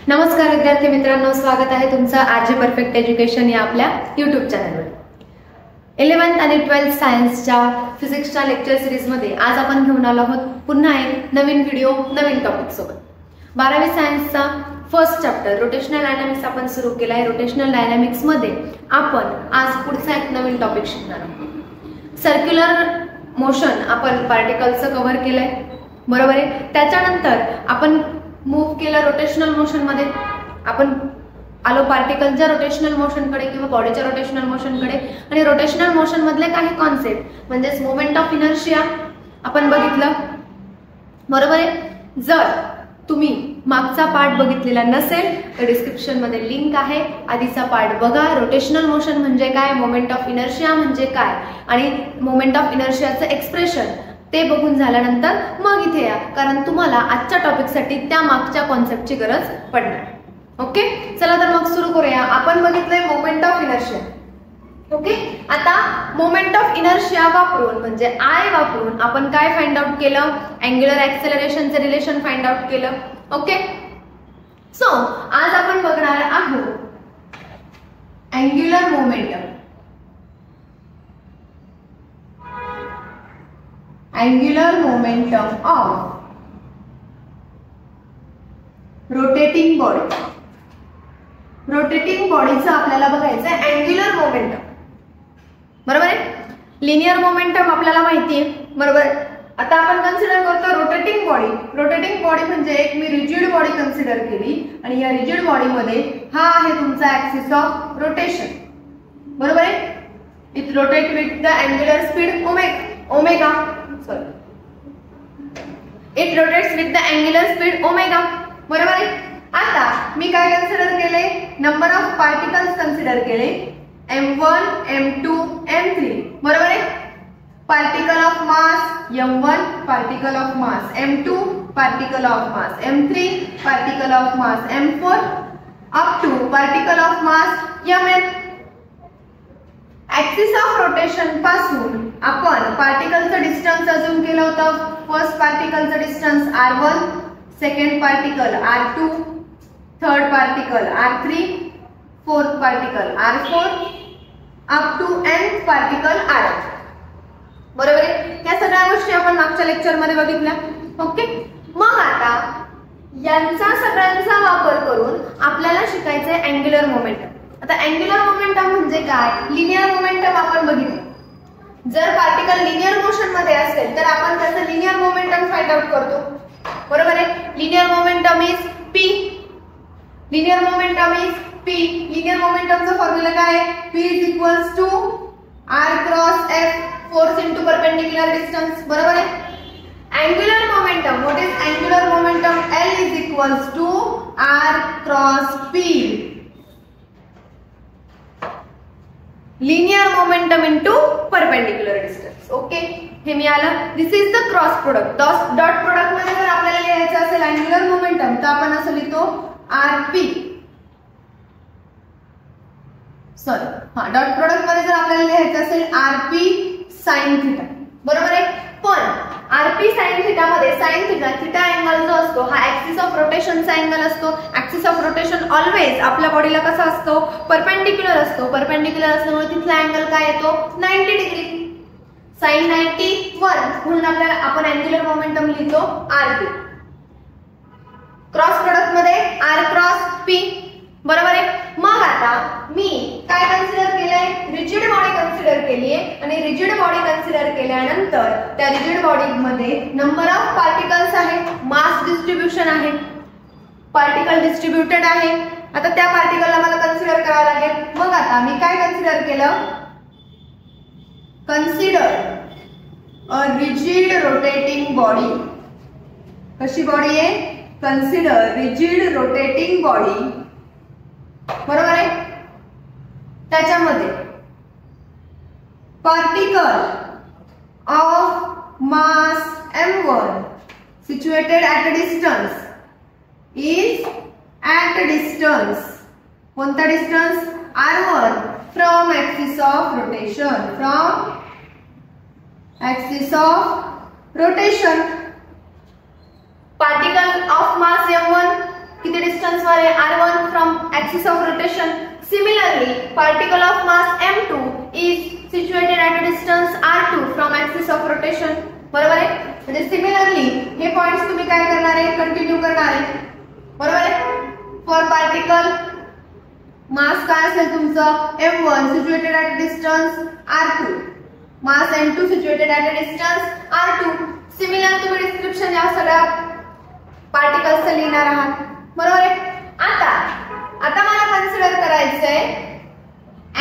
नमस्कार विद्यार्थी मित्रांनो, स्वागत आहे तुमचं आरजी परफेक्ट एज्युकेशन या आपल्या यूट्यूब चॅनलवर. 11th आणि 12th सायन्सच्या फिजिक्सच्या लेक्चर सिरीजमध्ये आज आपण घेऊन आलो आहोत पुन्हा एक नवीन व्हिडिओ नवीन टॉपिक सोबत. 12वी सायन्सचा फर्स्ट चॅप्टर रोटेशनल डायनॅमिक्स आपण सुरू केला आहे. रोटेशनल डायनॅमिक्स मध्ये आपण आज पुढचा एक नवीन टॉपिक शिकणार आहोत. सर्क्युलर मोशन आपण पार्टिकलचं कव्हर केलंय, बरोबर आहे. त्याच्यानंतर आपण मूव्ह केलं रोटेशनल मोशन मध्ये. आपण आलो पार्टिकलच्या रोटेशनल मोशन कडे किंवा बॉडीच्या रोटेशनल मोशन कडे. आणि रोटेशनल मोशन मधले काही कॉन्सेप्ट म्हणजे मोमेंट ऑफ इनर्शिया आपण बघितलं, बरोबर आहे. जर तुम्ही मागचा पार्ट बघितलेला नसेल तर डिस्क्रिप्शन मध्ये लिंक आहे, आधीचा पार्ट बघा. रोटेशनल मोशन म्हणजे काय, मोमेंट ऑफ इनर्शिया म्हणजे काय आणि मोमेंट ऑफ इनर्शियाचं एक्सप्रेशन ते बघून झाल्यानंतर मग इथे या, कारण तुम्हाला आजच्या टॉपिकसाठी त्या मागच्या कॉन्सेप्टची गरज पडणार. ओके, चला तर मग सुरू करूया. आपण बघितलंय मोमेंट ऑफ इनर्शिया. ओके, आता मोमेंट ऑफ इनर्शिया वापरून म्हणजे आय वापरून आपण काय फाइंड आउट केलं, अँग्युलर ऍक्सेलरेशनचे रिलेशन फाइंड आउट केलं. ओके, सो आज आपण बघणार आहोत angular momentum. Angular momentum of rotating body. Rotating बॉडीचं आपल्याला बघायचं आहे अँग्युलर मोमेंटम, बरोबर आहे. लिनियर मोमेंटम आपल्याला माहिती आहे, बरोबर. आता आपण कन्सिडर करतो रोटेटिंग बॉडी. रोटेटिंग बॉडी म्हणजे एक मी रिजिड बॉडी कन्सिडर केली आणि या रिजिड बॉडीमध्ये हा आहे तुमचा ऍक्सिस ऑफ रोटेशन, बरोबर आहे. It rotate with the angular speed omega. It rotates with the angular speed omega, बरोबर आहे. आता मी काय कन्सिडर केले, नंबर ऑफ पार्टिकल्स कन्सिडर केले, m1 m2 m3, बरोबर आहे. Particle of mass m1 particle of mass m2 particle of mass m3 particle of mass m4 up to particle of mass mn. Axis of rotation पासून आपण पार्टिकलचं distance अजून केलं होतं. First पार्टिकलचं distance r1, second particle r2, third particle r3, fourth particle r4 up to nth particle r, बरोबर आहे. या सगळ्या गोष्टी आपण मागच्या लेक्चर मध्ये बघितल्या. ओके, मग आता यांचा सगळ्यांचा वापर करून आपल्याला शिकायचंय अँग्युलर मोमेंटम. आता अँग्युलर मोमेंटम म्हणजे काय, लिनियर मोमेंटम आपण बघितलं. जर पार्टिकल लिनियर मोशन मध्ये असेल तर आपण त्याचं लिनियर मोमेंटम फाइंड आउट करतो, बरोबर आहे. Linear momentum is p. Linear momentum is p. Linear मोमेंटमचा फॉर्म्युला काय आहे, p is equals to r cross f, force into perpendicular distance, बरोबर आहे. Angular momentum, what is angular momentum, l is equals to r cross p. Linear momentum into perpendicular distance. Okay, हे मी आलं. This is the cross product. Dot product मध्ये जर आपल्याला लिहायचं असेल अँग्युलर मोमेंटम तर आपण असं लिहितो rp. डॉट प्रोडक्ट मध्ये जर आपल्याला लिहायचं असेल rp sin थिटा, बरोबर आहे. पण rp sin थिटा मध्ये sin थिटा अँगल जो असतो हा ऍक्सिस ऑफ रोटेशनचा अँगल असतो. ऍक्सिस ऑफ रोटेशन ऑलवेज आपल्या बॉडीला कसा असतो, परपेंडिक्युलर असतो. परपेंडिक्युलर असल्यामुळे तिथला अँगल काय येतो, 90 डिग्री, sin 91. म्हणून आपल्याला आपण अँग्युलर मोमेंटम लिहितो rp. क्रॉस प्रोडक्ट मध्ये r क्रॉस p, बरोबर आहे. मग आता मी काय कन्सिडर केलंय, रिजिड बॉडी कन्सिडर केली आहे आणि रिजिड बॉडी कन्सिडर केल्यानंतर त्या रिजिड बॉडी मध्ये नंबर ऑफ पार्टिकल्स आहे, मास डिस्ट्रीब्युशन आहे, पार्टिकल डिस्ट्रीब्युटेड आहे. आता त्या पार्टिकलला मला कन्सिडर करावं लागेल. मग आता मी काय कन्सिडर केलं, consider a rigid rotating body. कशी बॉडी आहे, कन्सिडर रिजिड रोटेटिंग बॉडी, बरोबर आहे. त्याच्यामध्ये particle of mass m1 situated at a distance is at distance, कोणता distance, r1 from axis of rotation, from axis of rotation. Particle of mass m1 किती distance वर आहे r1 from axis of rotation. Similarly particle of mass m2 is situated at a distance r2 from axis of rotation. बरोबर आहे. म्हणजे similarly हे points तुम्ही काय करणार आहे, कंटिन्यू करणार आहे. बरोबर आहे. फॉर पार्टिकल मास काय असेल तुमचं m1 situated at a distance r2, mass m2 situated at a distance r2. Similar तुम्ही डिस्क्रिप्शन या सगळ्या पार्टिकल्सचं लिहिणार आहात. बरोबर आहे. आता मला कन्सिडर करायचंय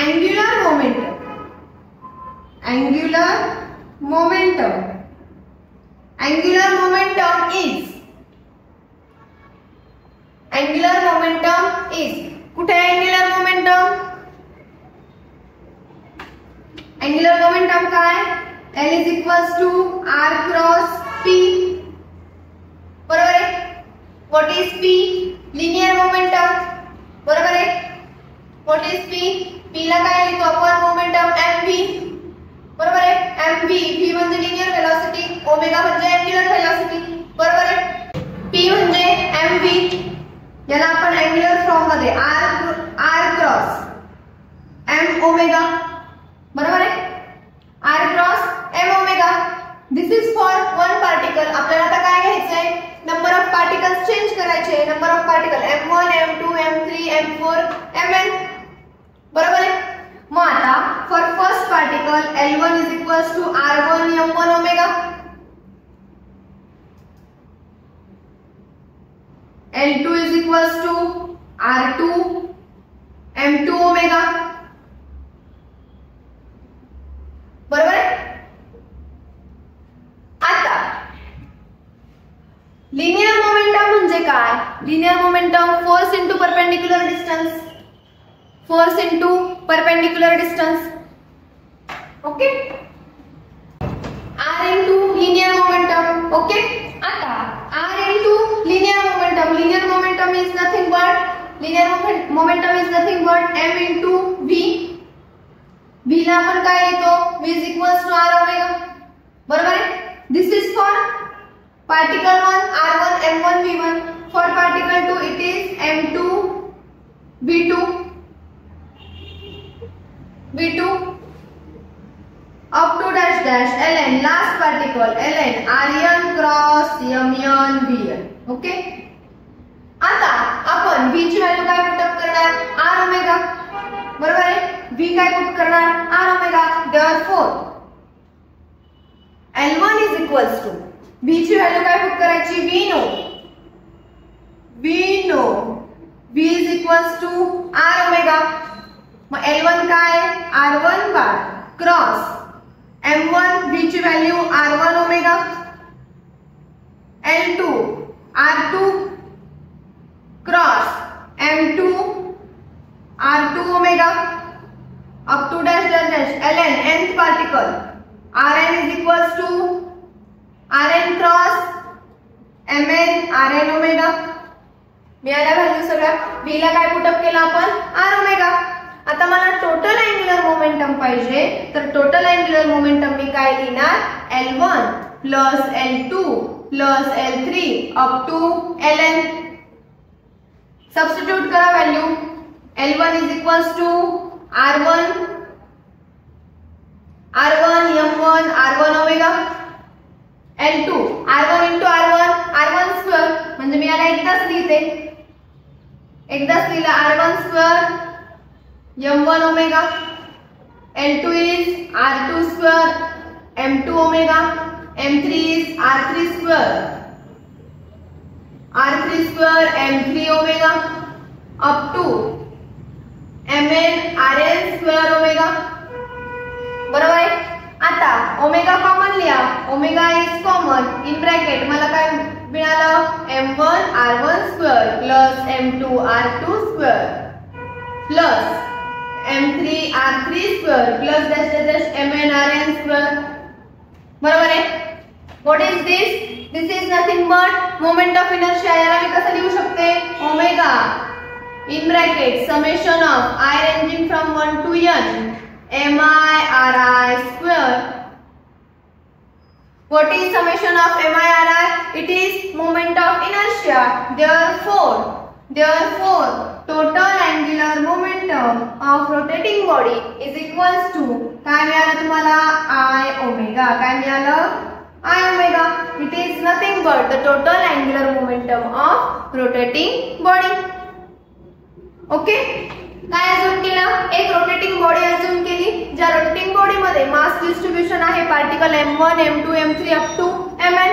angular momentum. Angular momentum is कुठे अँग्युलर मोमेंटम काय L is equals to R cross P. बरोबर आहे. What is P? Linear momentum. बरोबर आहे. What is P? P ला काय लिहितो आपण मोमेंटम mv. बरोबर आहे. mv, v म्हणजे लिनियर वेलोसिटी, ओमेगा म्हणजे अँग्युलर वेलोसिटी. बरोबर आहे. P म्हणजे mv, याला आपण अँग्युलर फॉर्म मध्ये r क्रॉस m ओमेगा. बरोबर आहे. r cross m omega. This is for one particle. आपल्याला आता काय घ्यायचंय, नंबर ऑफ पार्टिकल्स चेंज करायचे. Number of particle m1 m2 m3 m4 mn. बरोबर आहे. मग आता for first particle L1 is equals to r1 m1 omega, L2 is equals to r2 m2 omega. बरोबर आहे. आता लिनियर मोमेंटम म्हणजे काय, linear momentum force into perpendicular distance. Force into perpendicular distance. Okay. r into linear momentum. Okay. आता r into linear momentum is nothing but m into v. v ला आपण काय लिहितो, v is equals to r omega. बरोबर आहे. This is for particle 1 r1 m1 v1. For particle 2 it is m2 v2 up to dash dash ln, last particle ln rn cross mn vn. Okay. आता आपण v ची value काय put up करणार, r omega. बरोबर आहे. v काय put करणार, r omega. Therefore L1 is equals to, v ची व्हॅल्यू काय पुट करायची, v know v is equals to r omega. मग L1 काय, r1 bar cross m1, v ची value r1 omega, L2 r2 cross m2 r2 omega up to dash dash dash ln nth particle rn is equals to rn cross mn rn omega. मिळाल्या value सगळ्या. v ला काय put up केलं आपण, r omega. आता मला total angular momentum पाहिजे, तर टोटल अँग्युलर मोमेंटम मी काय लिहिणार, L1 plus L2 plus L3 up to Ln. Substitute करा value. L1 is equals to r1 m1 r1 omega, L2 r1 into r1 square, म्हणजे मी याला एकदाच लिहिते, एकदाच लिहिला r1 square m1 omega, L2 is r2 square m2 omega, m3 is r3 square m3 omega up to mn rn square omega. बरोबर आहे. आता ओमेगा कॉमन लिहा. Omega is common. In bracket मला काय मिळालं, m1 r1 square plus m2 r2 square plus m3 r3 square plus dash dash dash mn rn square. बरोबर आहे. What is this, this is nothing but moment of inertia. याला मी कसं लिहू शकते, omega in bracket summation of I ranging from 1 to n mi ri square. What is summation of mi ri? It is moment of inertia. Therefore Therefore, total angular momentum of rotating body is equals to काय मिळालं तुम्हाला I omega. काय मिळालं I omega. It is nothing but the total angular momentum of rotating body. Okay. काय अजून केलं? एक rotating body अजून केली. ज्या रोटेटिंग बॉडी मध्ये मास डिस्ट्रीब्युशन आहे particle m1 m2 m3 up to mn.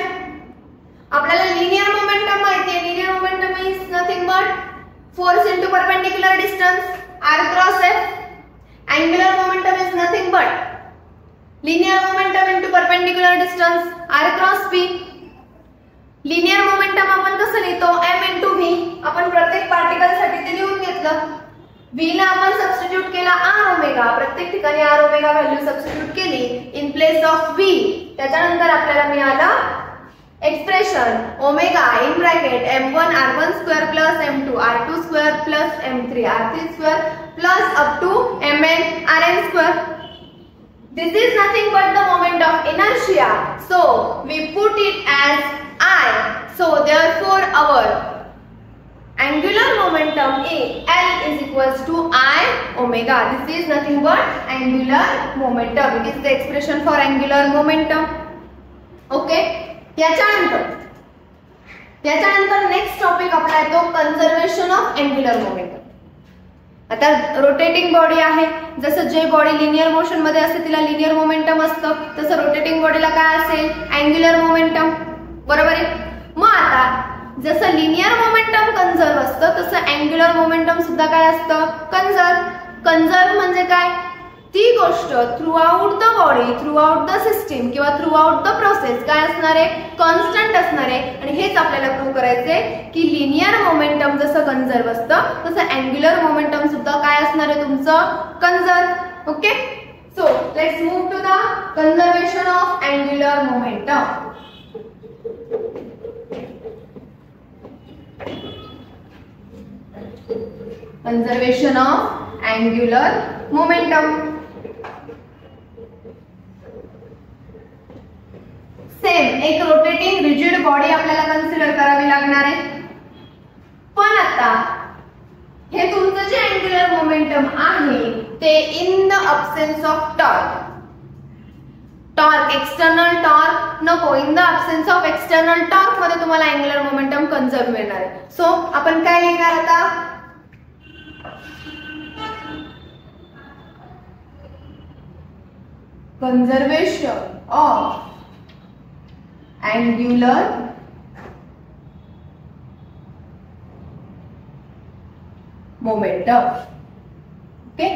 आपल्याला लिनियर मोमेंटम माहिती आहे. Linear momentum is nothing but force into perpendicular distance r cross f. angular momentum is nothing but linear momentum into perpendicular distance r cross p. Linear momentum आपण कसं लिहितो m into v. आपण प्रत्येक particle साठी ते लिहून घेतलं. v ला आपण सबस्टिट्यूट केला r ओमेगा. प्रत्येक ठिकाणी r ओमेगा व्हॅल्यू सबस्टिट्यूट केली इन प्लेस ऑफ v. त्याच्यानंतर आपल्याला मिळालं expression omega in bracket m1 r1 square plus m2 r2 square plus m3 r3 square plus up to mn rn square. This is nothing but the moment of inertia. So we put it as I. So therefore our angular momentum L is equals to I omega. This is nothing but angular momentum. It is the expression for angular momentum. Okay. याच्यानंतर next topic आपला येतो conservation of angular momentum. आता rotating body आहे. जसं जे body linear motion मध्ये असते तिला लिनियर मोमेंटम असतं तसं रोटेटिंग बॉडीला काय असेल अँग्युलर मोमेंटम. बरोबर आहे. मग आता जसं लिनियर मोमेंटम कन्झर्व असतं तसं अँग्युलर मोमेंटम सुद्धा काय असतं कन्झर्व. कन्झर्व म्हणजे काय ती गोष्ट through out the body through out the system किंवा थ्रू आउट द प्रोसेस काय असणार आहे कॉन्स्टंट असणार आहे. आणि हेच आपल्याला प्रूव्ह करायचंय की लिनियर मोमेंटम जसं कन्झर्व असतं तसं अँग्युलर मोमेंटम सुद्धा काय असणार आहे तुमचं conserve. Okay. So let's move to the conservation of angular momentum. Conservation of angular momentum. Same एक रोटेटिंग रिजिड बॉडी आपल्याला कन्सिडर करावी लागणार आहे. पण आता हे तुमचं जे अँग्युलर मोमेंटम आहे ते in the absence of torque. Torque external torque नको. In the absence of external torque मध्ये तुम्हाला अँग्युलर मोमेंटम कन्झर्व मिळणार आहे. सो आपण काय लिहिणार आता conservation of angular momentum. Okay.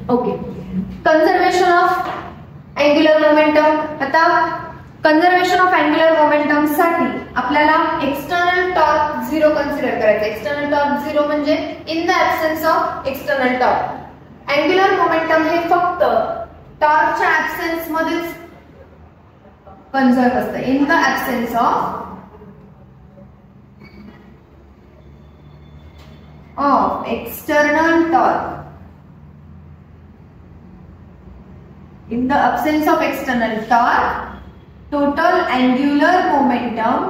Okay. Conservation of angular momentum. आता कन्झर्वेशन ऑफ अँग्युलर मोमेंटम साठी आपल्याला एक्सटर्नल टॉर्क 0 कन्सिडर करायचं. एक्सटर्नल टॉर्क 0 म्हणजे in the absence of external torque. Angular momentum हे फक्त टॉर्कच्या ऍब्सेन्स मध्येच कन्झर्व असतं. In the absence of external torque. In the absence of external torque total angular momentum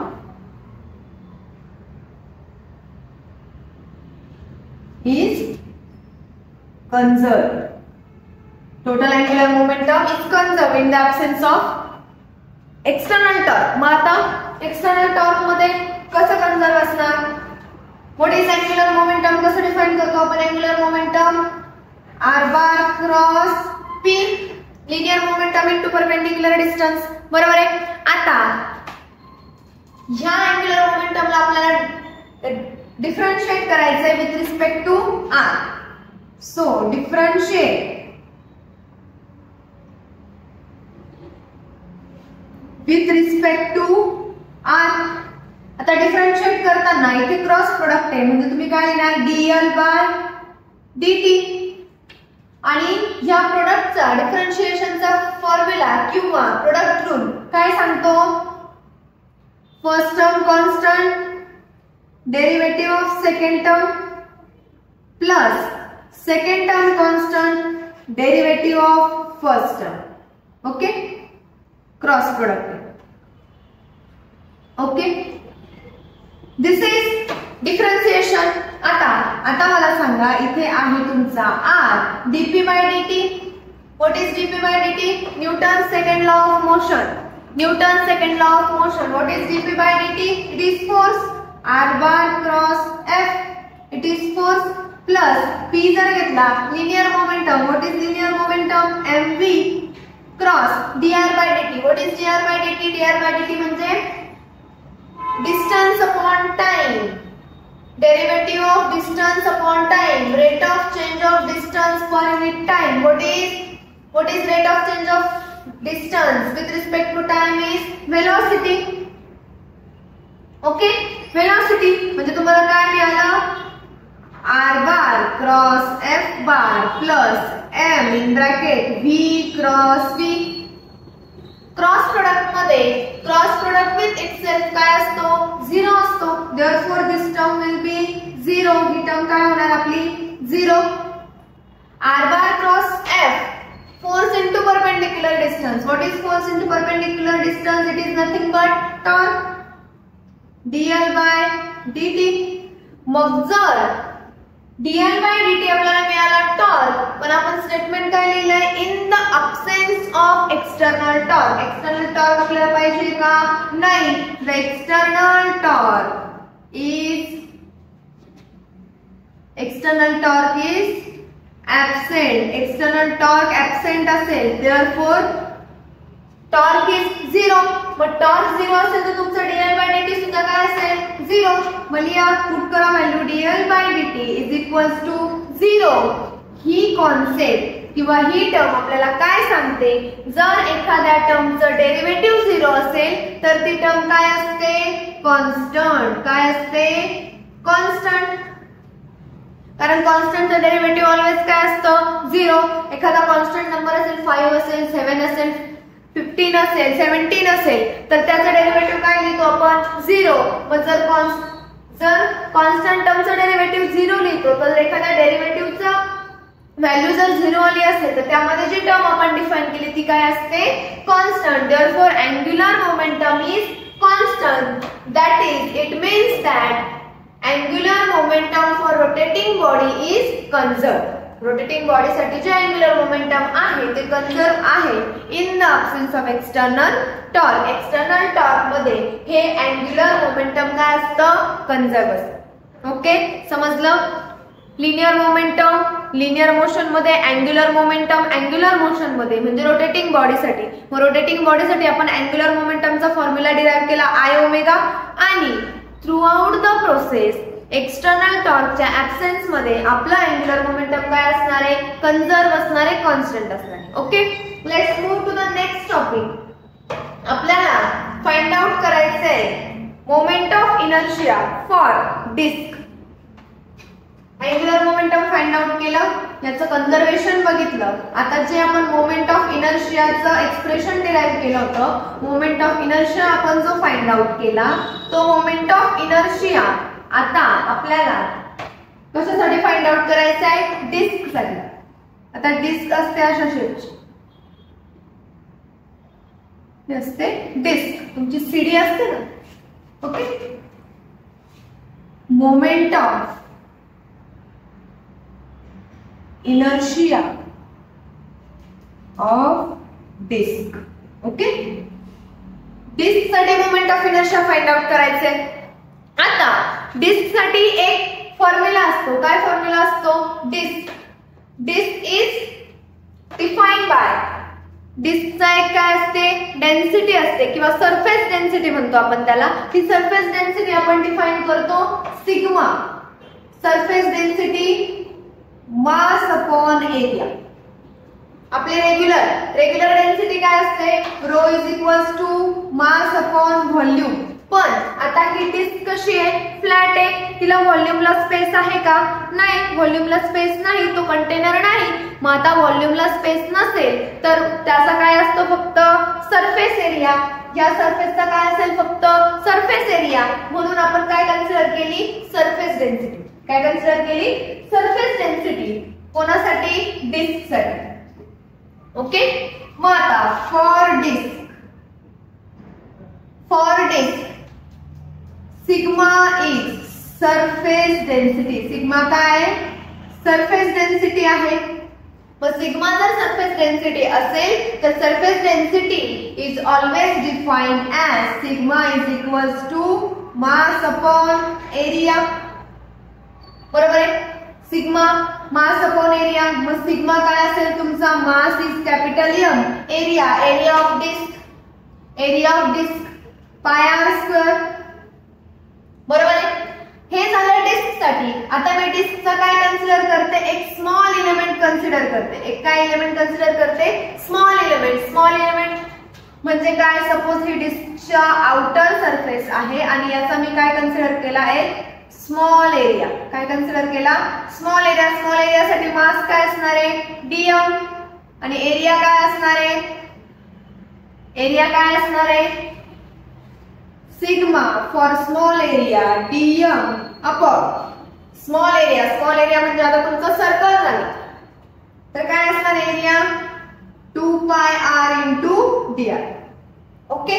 is conserved. Total angular momentum is conserved in the absence of external torque. मग आता external torque मध्ये कसं conserve असणार? What is angular momentum? कसं define करतो आपण angular momentum? r bar cross p. Linear momentum into perpendicular distance. बरोबर आहे. आता ह्या अँग्युलर मोमेंटमला आपल्याला डिफरन्शिएट करायचंय with respect to r. So differentiate with respect to r. आता डिफरन्शिएट करताना इथे क्रॉस प्रोडक्ट आहे म्हणजे तुम्ही काय लिहिणार dl बाय dt. आणि या प्रोडक्टचा डिफरन्शिएशनचा फॉर्म्युला किंवा प्रोडक्ट रूल काय सांगतो first term constant derivative of second term plus second term constant derivative of first term. Okay. Cross product. Okay, this is differentiation. आता मला सांगा, इथे आहे तुमचा R dp by dt. What is dp by dt? Newton second law of motion. Newton second law of motion. What is dp by dt? It is force R bar cross F. It is force plus P जर घेतला linear momentum. What is linear momentum? mv cross dr by dt. What is dr by dt? dr by dt म्हणजे distance upon time. Derivative of distance upon time. Rate of change of distance per unit time. What is rate of change of distance with respect to time is velocity. Okay, velocity म्हणजे तुम्हाला काय मिळालं? R bar cross F bar plus M in bracket V cross V. Cross product मध्ये cross product with itself काय असतो? 0 असतो. Therefore this term will be 0. He term काय होणार आपली? 0. R bar cross F, force into perpendicular distance. What is force into perpendicular distance? It is nothing but torque. dl by dt. मग जर dl by dt आपल्याला मिळाला torque, पण आपण statement काय लिहिलंय? In the absence of external torque. External torque आपल्याला पाहिजे का? नाही. The external torque is absent. External torque absent असेल, देअरफॉर टॉर्क इज 0. मग टॉर्क 0 असेल तर तुमचं dl by dt सुद्धा काय असेल? 0. म्हणजे पुट करा value dl by dt is equals to 0. ही कॉन्सेप्ट किंवा ही टर्म आपल्याला काय सांगते? जर एखाद्या टर्मचं डेरिव्हेटिव्ह 0 असेल तर ती टर्म काय असते? कॉन्स्टंट. काय असते? कॉन्स्टंट. कारण कॉन्स्टंटचं डेरिव्हेटिव्ह ऑलवेज काय असतं? 0. एखादा कॉन्स्टंट नंबर असेल, 5 असेल, 7 असेल, 15 असेल, 17 असेल, तर त्याचा डेरिव्हेटिव्ह काय लिहितो आपण? 0. मग जर कॉन्स्टंट टर्मचं डेरिव्हेटिव्ह 0 लिहितो, तर एखाद्या डेरिव्हेटिव्हचा व्हॅल्यू जर 0 आली असेल तर त्यामध्ये जी टर्म आपण डिफाइन केली ती काय असते? Constant. Therefore angular momentum is constant. That is it means that angular momentum for rotating body is conserved. Rotating body साठी जे अँग्युलर मोमेंटम आहे ते कन्झर्व आहे in the absence of external torque. External torque मध्ये हे angular momentum काय असतं? Conserve असतं. ओके, समजलं? लिनियर मोमेंटम लिनियर मोशन मध्ये, अँग्युलर मोमेंटम अँग्युलर मोशन मध्ये म्हणजे रोटेटिंग बॉडीसाठी. मग रोटेटिंग बॉडीसाठी आपण अँग्युलर मोमेंटमचा फॉर्म्युला डिराइव्ह केला I ओमेगा. आणि through out the process external टॉर्कच्या ऍब्सेन्स मध्ये आपला अँग्युलर मोमेंटम काय असणार आहे? कन्झर्व असणार आहे, कॉन्स्टंट असणार आहे. Okay, let's move to the next topic. आपल्याला फाइंड आउट करायचंय moment of inertia for disc. Angular momentum find out केलं, याचं कन्झर्वेशन बघितलं. आता जे आपण मोमेंट ऑफ इनर्शियाचं एक्सप्रेशन डिराइव्ह केलं होतं, मोमेंट ऑफ इनर्शिया आपण जो फाइंड आउट केला, तो मोमेंट ऑफ इनर्शिया आता आपल्याला कशासाठी फाइंड आउट करायचं आहे? डिस्क साठी. आता डिस्क असते अशा शेपची, असते डिस्क. तुमची सीडी असते ना. Okay, moment of inertia of disc. Okay, disc साठी moment of inertia find out करायचे. आता डिस्क साठी एक फॉर्म्युला असतो. काय फॉर्म्युला असतो? Disc is defined by. डिस्कचा एक काय असते? डेन्सिटी असते किंवा सरफेस डेन्सिटी म्हणतो आपण त्याला. ती सरफेस डेन्सिटी आपण डिफाइन करतो sigma. Surface density mass upon area. आपले रेग्युलर डेन्सिटी काय असते? Rho is equals to mass upon volume. पण आता ही डिस्क कशी आहे? फ्लॅट आहे. तिला व्हॉल्यूमला स्पेस आहे का? नाही, व्हॉल्यूमला स्पेस नाही, तो कंटेनर नाही. मग आता व्हॉल्यूमला स्पेस नसेल तर त्याचा काय असतो? फक्त सरफेस एरिया. या सरफेसचा काय असेल? फक्त सरफेस एरिया. म्हणून आपण काय कन्सिडर केली? Surface density. काय कन्सिडर केली? Surface density. कोणासाठी? डिस्क साठी. ओके, मग आता for disc for disc sigma is surface density. Sigma काय? सरफेस डेन्सिटी आहे. मग सिग्मा जर सरफेस डेन्सिटी असेल तर surface density is always defined as sigma is equals to mass upon area. बरोबर आहे. Sigma mass upon area. मग sigma काय असेल तुमचा? Mass is capital M, area area of disc पाय आर स्क्वेअर. बरोबर आहे. हे झालं डिस्क साठी. आता मी डिस्कचा काय कन्सिडर करते? एक स्मॉल एलिमेंट कन्सिडर करते. एक काय एलिमेंट कन्सिडर करते? Small element. स्मॉल एलिमेंट म्हणजे काय? सपोज ही डिस्कच्या आउटर सरफेस आहे आणि याचा मी काय कन्सिडर केला आहे? Small area. काय कन्सिडर केला? Small area. स्मॉल एरियासाठी मास काय असणार आहे? dm. आणि एरिया काय असणार आहे? एरिया काय असणार आहे? Sigma for small area dm upon small area. Small area म्हणजे आता तुमचं सर्कल झालं तर काय असणार area? 2 pi r into dr. Okay.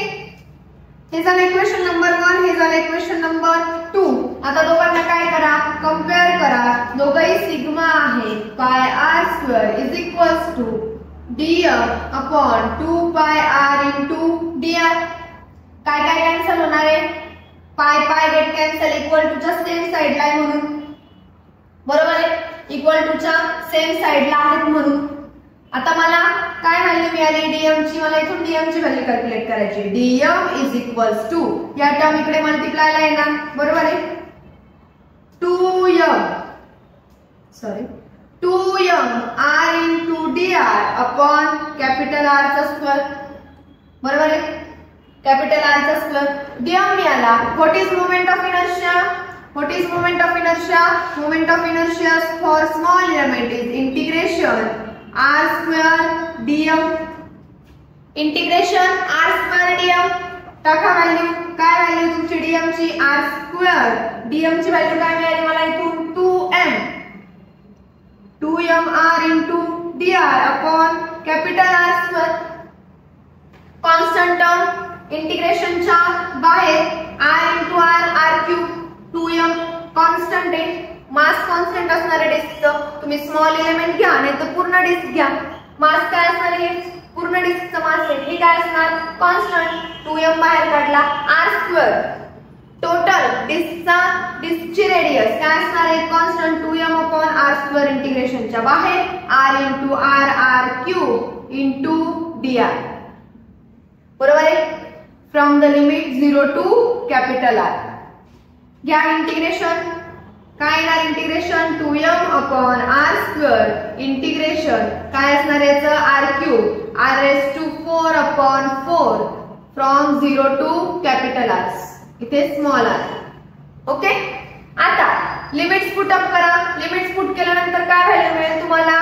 हे झालं इक्वेशन नंबर 1. हे झालं इक्वेशन नंबर 2. आता दोघांना काय करा? कंपेअर करा. दोघंही सिग्मा आहे. Pi r square is equals to dm upon 2 pi r into dr. काय काय कॅन्सल होणार आहे? पाय पाय गेट कॅन्सल. इक्वल टू च्या सेम साइडला आहे म्हणून. बरोबर आहे. इक्वल टू च्या सेम साइडला आहेत म्हणून. आता मला काय व्हॅल्यू मिळाली dm ची? मला इथून dm ची व्हॅल्यू कॅल्क्युलेट करायची. dm इज इक्वल्स टू या टर्म इकडे मल्टिप्लायला येणार. बरोबर आहे. 2m r into dr upon capital R चा स्क्वेअर. बरोबर आहे. कॅपिटल R चा स्क्वेअर. dm मिळाला. What is moment of inertia? What is moment of inertia? Moment of inertia for small element is integration r square dm. Integration r square dm. टाका value. काय value तुमची dm ची? r square. dm ची value काय मिळाली मला इथून? 2m r into dr upon capital R square. Constant term इंटिग्रेशनच्या बाहेर r into r cube. 2m constant आहे. मास कॉन्स्टंट असणार आहे डिस्कचं. तुम्ही स्मॉल एलिमेंट घ्या नाही तर पूर्ण डिस्क घ्या. मास काय असणार आहे? पूर्ण डिस्कचं मास आहे. हे काय असणार? कॉन्स्टंट. 2m बाहेर काढला. r square. टोटल डिस्कची रेडियस काय असणार आहे? Constant. 2m upon r square इंटिग्रेशनच्या बाहेर r into r cube into dr. बरोबर आहे. From the limit 0 to capital R. घ्या इंटिग्रेशन. काय येणार integration? 2m upon r square integration काय असणार याचं? r cube r raise to 4 upon 4 फ्रॉम 0 टू कॅपिटल R. इथे स्मॉल r. ओके. आता लिमिट्स पुट अप करा. लिमिट्स पुट केल्यानंतर काय व्हॅल्यू मिळेल तुम्हाला?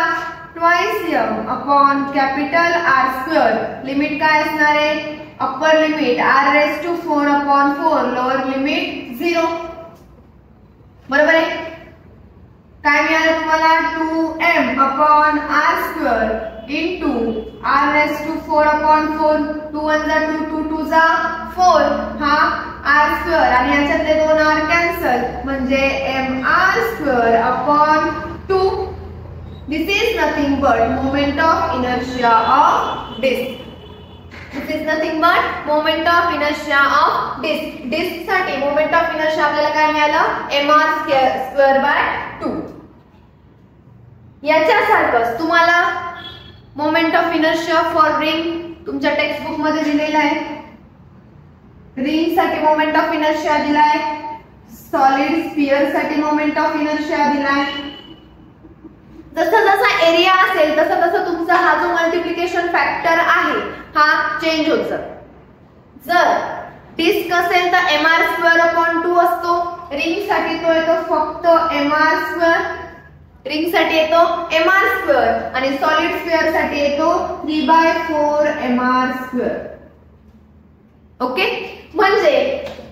Twice m upon capital R square. Limit काय असणार आहे? Upper limit r raise to 4 upon 4, lower limit 0. बरोबर आहे. काय मिळालं तुम्हाला? 2m upon r square into r raise to 4 upon 4. 2 1 जा 2, 2 2 जा 4. हा r स्क्वेअर आणि याच्यातले दोन r कॅन्सल म्हणजे mr square upon 2. This is nothing but moment of inertia of disk. This is nothing but moment of inertia of disk. Disk साठी moment of inertia आपल्याला काय मिळालं? mr square by 2. याच्यासारखंच तुम्हाला moment of inertia for ring तुमच्या text book मध्ये दिलेला आहे. Ring साठी moment of inertia दिलाय. सॉलिड स्फियर साठी moment of inertia दिलाय. जसं जसं एरिया असेल तसं तसं तुमचा हा जो मल्टिप्लिकेशन फॅक्टर आहे हा चेंज होत जातो. जर डिस्क असेल तर mr स्क्वेअर अपॉन 2 असतो. रिंग साठी तो येतो फक्त mr स्क्वेअर. रिंग साठी येतो mr स्क्वेअर आणि सॉलिड स्फियर साठी येतो 3/4 mr स्क्वेअर. ओके. म्हणजे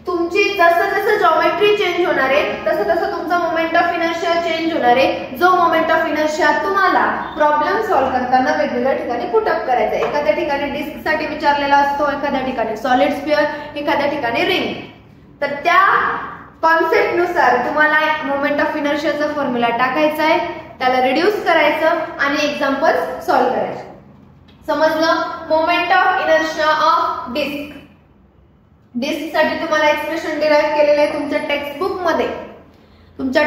तुमची जसं जसं जॉमेट्री चेंज होणार होणार आहे तसं तसं तुमचा मोमेंट ऑफ इनर्शिया चेंज होणार आहे, जो मोमेंट ऑफ इनर्शिया तुम्हाला प्रॉब्लेम सॉल्व्ह करताना वेगवेगळ्या ठिकाणी पुटअप करायचा आहे। एखाद्या ठिकाणी डिस्क साठी विचारलेला असतो, एखाद्या ठिकाणी सॉलिड स्फिअर, एखाद्या ठिकाणी रिंग। तर त्या कॉन्सेप्ट नुसार तुम्हाला मोमेंट ऑफ इनर्शियाचा फॉर्म्युला टाकायचा आहे, त्याला रिड्यूस करायचं आणि एक्झाम्पल्स सॉल्व्ह करायचे। समजलं? Moment of inertia of disc, disc साठी तुम्हाला एक्सप्रेशन डिराइव्ह केलेले आहे तुमच्या टेक्स्टबुक मध्ये। तुमच्या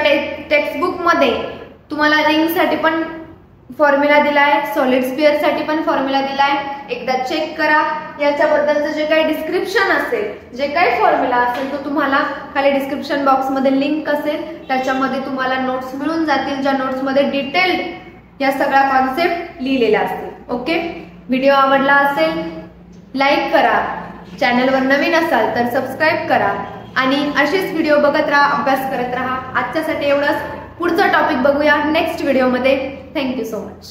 टेक्स्टबुक मध्ये तुम्हाला रिंग साठी पण फॉर्म्युला दिलाय, सॉलिड स्फिअर साठी पण फॉर्म्युला दिलाय, एकदा चेक करा। याच्याबद्दलचं जे काही डिस्क्रिप्शन असेल, जे काही फॉर्म्युला असेल तो तुम्हाला खाली डिस्क्रिप्शन बॉक्स मध्ये लिंक असेल, त्याच्यामध्ये तुम्हाला नोट्स मिळून जातील, ज्या नोट्स मध्ये डिटेल्ड या सगळ्या कॉन्सेप्ट लिहिलेल्या असतील। ओके, व्हिडिओ आवडला असेल लाईक करा, चॅनलवर नवीन असाल तर सबस्क्राईब करा आणि असेच व्हिडिओ बघत राहा, अभ्यास करत राहा। आजच्यासाठी एवढंच, पुढचा टॉपिक बघूया नेक्स्ट व्हिडिओमध्ये। Thank you so much.